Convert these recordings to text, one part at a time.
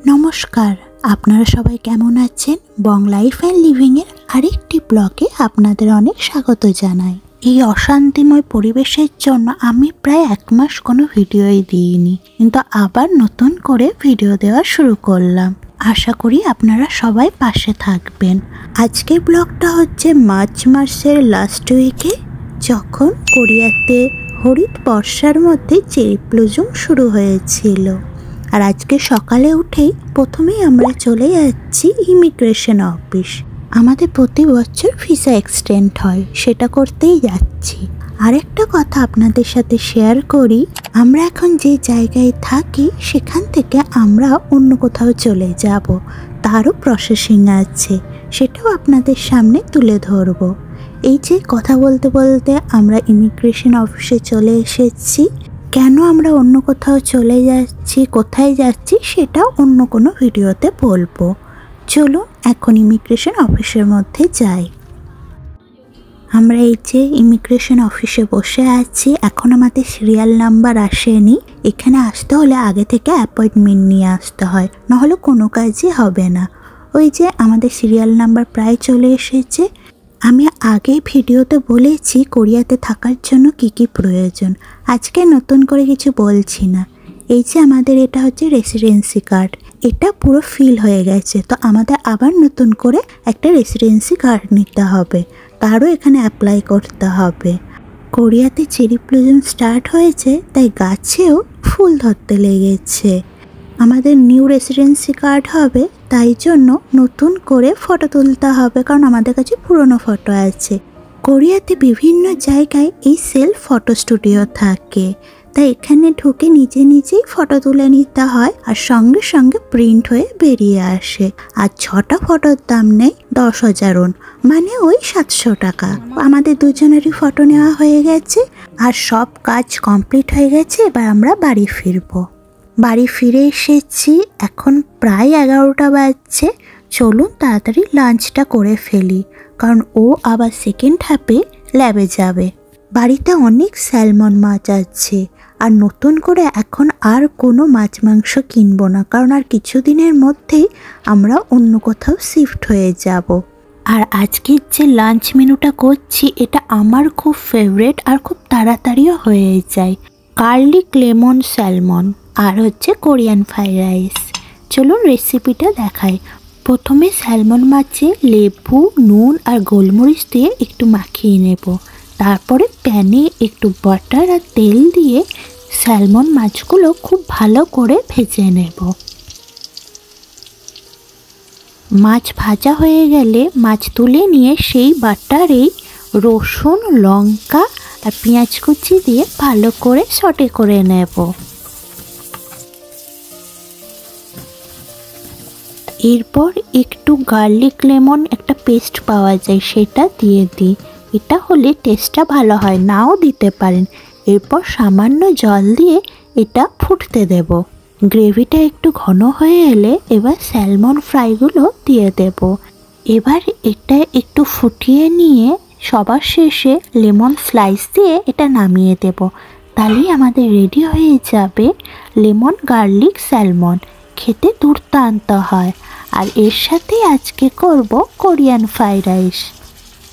নমস্কার, আপনারা সবাই কেমন আছেন? বং লাইফ অ্যান্ড লিভিংয়ের আরেকটি ব্লগে আপনাদের অনেক স্বাগত জানাই। এই অশান্তিময় পরিবেশের জন্য আমি প্রায় 1 মাস কোনো ভিডিওই দিইনি, কিন্তু আবার নতুন করে ভিডিও দেওয়া শুরু করলাম। আশা করি আপনারা সবাই পাশে থাকবেন। আজকের ব্লগটা হচ্ছে মার্চ মাসের লাস্ট উইকে, যখন কোরিয়াতে হরিৎ বর্ষার মধ্যে চেরি ব্লুজুম শুরু হয়েছিল। আর আজকে সকালে উঠেই প্রথমেই আমরা চলে যাচ্ছি ইমিগ্রেশন অফিস। আমাদের প্রতি বছর ভিসা এক্সটেন্ড হয়, সেটা করতেই যাচ্ছি। আরেকটা কথা আপনাদের সাথে শেয়ার করি, আমরা এখন যে জায়গায় থাকি সেখান থেকে আমরা অন্য কোথাও চলে যাব, তারও প্রসেসিং আছে, সেটাও আপনাদের সামনে তুলে ধরব। এই যে কথা বলতে বলতে আমরা ইমিগ্রেশন অফিসে চলে এসেছি। কেন আমরা অন্য কোথাও চলে যাচ্ছি, কোথায় যাচ্ছি, সেটা অন্য কোনো ভিডিওতে বলবো। চলুন এখন ইমিগ্রেশন অফিসের মধ্যে যাই। আমরা এই যে ইমিগ্রেশন অফিসে বসে আছি, এখন আমাদের সিরিয়াল নাম্বার আসেনি। এখানে আসতে হলে আগে থেকে অ্যাপয়েন্টমেন্ট নিয়ে আসতে হয়, নাহলে কোনো কাজই হবে না। ওই যে আমাদের সিরিয়াল নাম্বার প্রায় চলে এসেছে। আমি আগে ভিডিওতে বলেছি কোরিয়াতে থাকার জন্য কি কি প্রয়োজন, আজকে নতুন করে কিছু বলছি না। এই যে আমাদের এটা হচ্ছে রেসিডেন্সি কার্ড, এটা পুরো ফিল হয়ে গেছে, তো আমাদের আবার নতুন করে একটা রেসিডেন্সি কার্ড নিতে হবে, তারও এখানে অ্যাপ্লাই করতে হবে। কোরিয়াতে চেরি ব্লুজুম স্টার্ট হয়েছে, তাই গাছেও ফুল ধরতে লেগেছে। আমাদের নিউ রেসিডেন্সি কার্ড হবে, তাই জন্য নতুন করে ফটো তুলতে হবে, কারণ আমাদের কাছে পুরনো ফটো আছে। কোরিয়াতে বিভিন্ন জায়গায় এই সেলফ ফটো স্টুডিও থাকে, তাই এখানে ঢুকে নিজে নিজেই ফটো তুলে নিতে হয়, আর সঙ্গে সঙ্গে প্রিন্ট হয়ে বেরিয়ে আসে। আর 6টা ফটোর দাম নেই 10,000 won, মানে ওই 700 টাকা। আমাদের দুজনেরই ফটো নেওয়া হয়ে গেছে, আর সব কাজ কমপ্লিট হয়ে গেছে। এবার আমরা বাড়ি ফিরবো। বাড়ি ফিরে এসেছি, এখন প্রায় 11টা বাজছে। চলুন তাড়াতাড়ি লাঞ্চটা করে ফেলি, কারণ ও আবার সেকেন্ড হাফে ল্যাবে যাবে। বাড়িতে অনেক স্যালমন মাছ আছে, আর নতুন করে এখন আর কোনো মাছ মাংস কিনবো না, কারণ আর কিছুদিনের মধ্যেই আমরা অন্য কোথাও শিফট হয়ে যাব। আর আজকের যে লাঞ্চ মেনুটা করছি, এটা আমার খুব ফেভারিট, আর খুব তাড়াতাড়িও হয়ে যায়। গার্লিক লেমন স্যালমন আর হচ্ছে কোরিয়ান ফ্রাইড রাইস। চলুন রেসিপিটা দেখাই। প্রথমে স্যালমন মাছে লেবু, নুন আর গোলমরিচ দিয়ে একটু মাখিয়ে নেব। তারপরে প্যানে একটু বাটার আর তেল দিয়ে স্যালমন মাছগুলো খুব ভালো করে ভেজে নেব। মাছ ভাজা হয়ে গেলে মাছ তুলে নিয়ে সেই বাটারেই রসুন, লঙ্কা আর পেঁয়াজ কুচি দিয়ে ভালো করে সটে করে নেব। এরপর একটু গার্লিক লেমন একটা পেস্ট পাওয়া যায়, সেটা দিয়ে দিই। এটা হলে টেস্টটা ভালো হয়, নাও দিতে পারেন। এরপর সামান্য জল দিয়ে এটা ফুটতে দেব। গ্রেভিটা একটু ঘন হয়ে এলে এবার স্যালমন ফ্রাইগুলো দিয়ে দেব। এবার এটা একটু ফুটিয়ে নিয়ে সবার শেষে লেমন স্লাইস দিয়ে এটা নামিয়ে দেব। তাহলেই আমাদের রেডি হয়ে যাবে লেমন গার্লিক স্যালমন। খেতে দুর্দান্ত হয়। আর এর সাথে আজকে করব কোরিয়ান ফ্রাইড রাইস।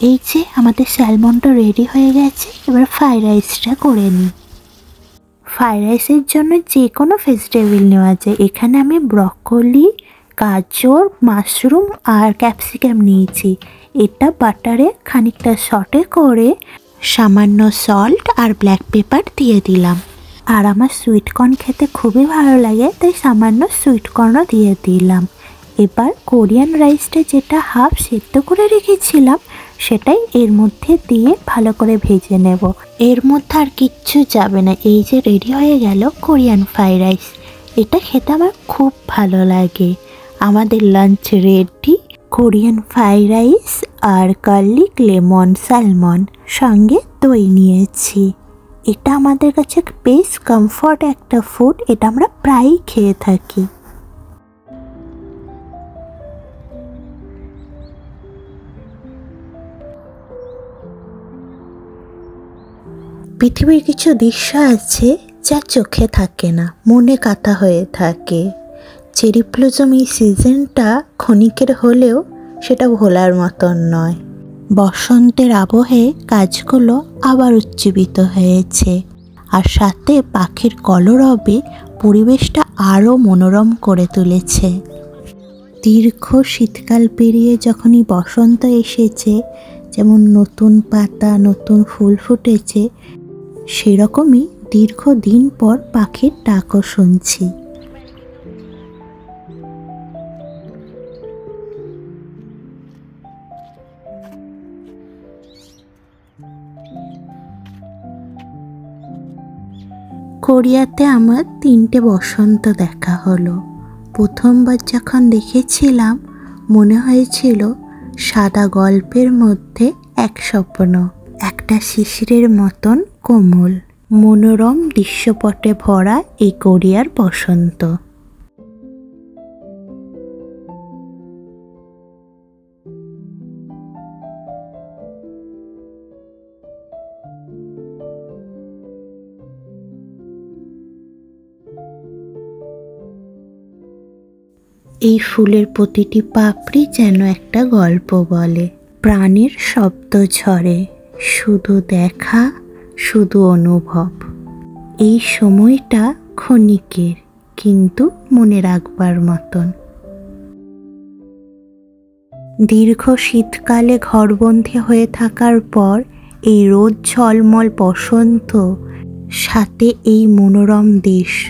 এই যে আমাদের স্যালমনটা রেডি হয়ে গেছে, এবার ফ্রাইড রাইসটা করে নিই। ফ্রাইড রাইসের জন্য যে কোনো ভেজিটেবল নেওয়া যায়। এখানে আমি ব্রকলি, গাজর, মাশরুম আর ক্যাপসিকাম নিয়েছি। এটা বাটারে খানিকটা সটে করে সামান্য সল্ট আর ব্ল্যাক পেপার দিয়ে দিলাম। আর আমার সুইটকর্ন খেতে খুবই ভালো লাগে, তাই সামান্য সুইটকর্নও দিয়ে দিলাম। এবার কোরিয়ান রাইসটা যেটা হাফ সেদ্ধ করে রেখেছিলাম, সেটাই এর মধ্যে দিয়ে ভালো করে ভেজে নেব। এর মধ্যে আর কিচ্ছু যাবে না। এই যে রেডি হয়ে গেল কোরিয়ান ফ্রাইড রাইস। এটা খেতে আমার খুব ভালো লাগে। আমাদের lunch ready. Korean fried rice আর গার্লিক লেমন স্যালমন, সঙ্গে দই নিয়েছি। এটা আমাদের কাছে বেশ কমফর্ট একটা ফুড, এটা আমরা প্রায়ই খেয়ে থাকি। পৃথিবীর কিছু দৃশ্য আছে যা চোখে থাকে না, মনে কাঁথা হয়ে থাকে। চেরি ব্লসম এই সিজনটা ক্ষণিকের হলেও সেটা ভোলার মতন নয়। বসন্তের আবহে গাছগুলো আবার উজ্জীবিত হয়েছে, আর সাথে পাখির কলরবে পরিবেশটা আরও মনোরম করে তুলেছে। দীর্ঘ শীতকাল পেরিয়ে যখনই বসন্ত এসেছে, যেমন নতুন পাতা নতুন ফুল ফুটেছে, সেরকমই দীর্ঘদিন পর পাখির ডাকও শুনছি। কোরিয়াতে আমার 3টে বসন্ত দেখা হলো। প্রথমবার যখন দেখেছিলাম মনে হয়েছিল সাদা গল্পের মধ্যে এক স্বপ্ন, একটা শিশিরের মতন কোমল মনোরম দৃশ্যপটে ভরা এই কোরিয়ার বসন্ত। এই ফুলের প্রতিটি পাপড়ি যেন একটা গল্প বলে, প্রাণের শব্দ ঝরে, শুধু দেখা শুধু অনুভব। এই সময়টা ক্ষণিকের, কিন্তু মনে রাখবার মতন। দীর্ঘ শীতকালে ঘরবন্দি হয়ে থাকার পর এই রোদ ঝলমল বসন্ত, সাথে এই মনোরম দৃশ্য,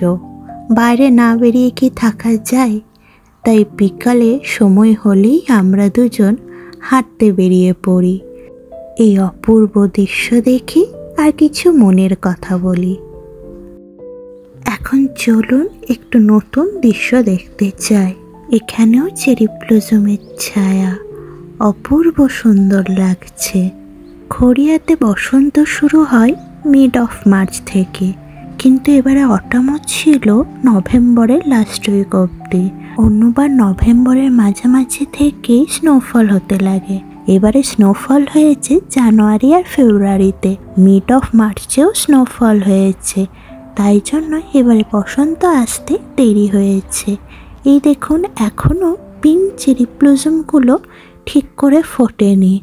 বাইরে না বেরিয়ে কি থাকা যায়? তাই বিকালে সময় হলেই আমরা দুজন হাঁটতে বেরিয়ে পড়ি। এই অপূর্ব দৃশ্য দেখি আর কিছু মনের কথা বলি। এখন চলুন একটু নতুন দৃশ্য দেখতে চাই। এখানেও চেরি ব্লসমের ছায়া, অপূর্ব সুন্দর লাগছে। কোরিয়াতে বসন্ত শুরু হয় মিড অফ মার্চ থেকে, কিন্তু এবারে অটাম ছিল নভেম্বরের লাস্ট উইক অবধি। অন্যবার নভেম্বরের মাঝামাঝি থেকে স্নোফল হতে লাগে, এবারে স্নোফল হয়েছে জানুয়ারি আর ফেব্রুয়ারিতে। মিড অফ মার্চেও স্নোফল হয়েছে, তাই জন্য এবারে বসন্ত আসতে দেরি হয়েছে। এই দেখুন, এখনও পিঙ্ক চেরি ব্লসমগুলো ঠিক করে ফোটেনি,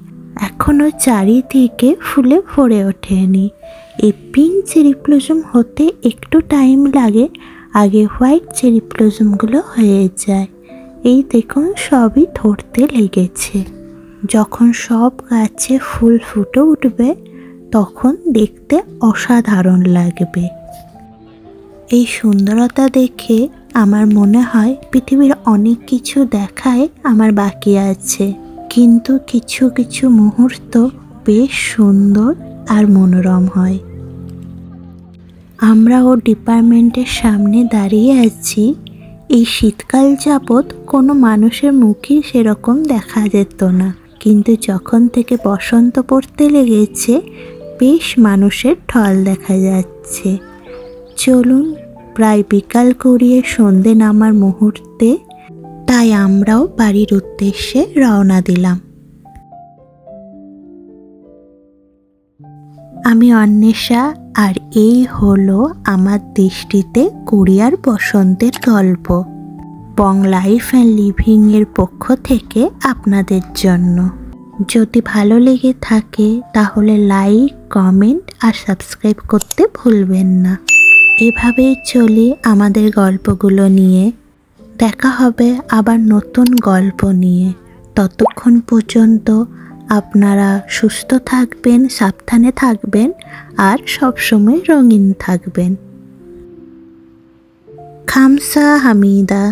এখনও চারিদিকে ফুলে ভরে ওঠেনি। এই পিঙ্ক চেরি ব্লসম হতে একটু টাইম লাগে, আগে হোয়াইট চেরি ব্লসমগুলো হয়ে যায়। এই দেখুন, সবই ধরতে লেগেছে। যখন সব গাছে ফুল ফুটে উঠবে তখন দেখতে অসাধারণ লাগবে। এই সুন্দরতা দেখে আমার মনে হয় পৃথিবীর অনেক কিছু দেখায় আমার বাকি আছে, কিন্তু কিছু কিছু মুহূর্ত বেশ সুন্দর আর মনোরম হয়। আমরা ও ডিপার্টমেন্টের সামনে দাঁড়িয়ে আছি। এই শীতকাল যাবৎ কোনো মানুষের মুখই সেরকম দেখা যেত না, কিন্তু যখন থেকে বসন্ত পড়তে লেগেছে বেশ মানুষের ঢল দেখা যাচ্ছে। চলুন, প্রায় বিকাল গড়িয়ে সন্ধে নামার মুহূর্তে, তাই আমরাও বাড়ির উদ্দেশ্যে রওনা দিলাম। আমি অন্বেষা, আর এই হলো আমার দৃষ্টিতে কোরিয়ার বসন্তের গল্প, বং লাইফ অ্যান্ড লিভিং এর পক্ষ থেকে আপনাদের জন্য। যদি ভালো লেগে থাকে তাহলে লাইক, কমেন্ট আর সাবস্ক্রাইব করতে ভুলবেন না। এভাবেই চলি আমাদের গল্পগুলো নিয়ে। দেখা হবে আবার নতুন গল্প নিয়ে। ততক্ষণ পর্যন্ত আপনারা সুস্থ থাকবেন, সাবধানে থাকবেন আর সবসময় রঙিন থাকবেন। খামসাহামিদা।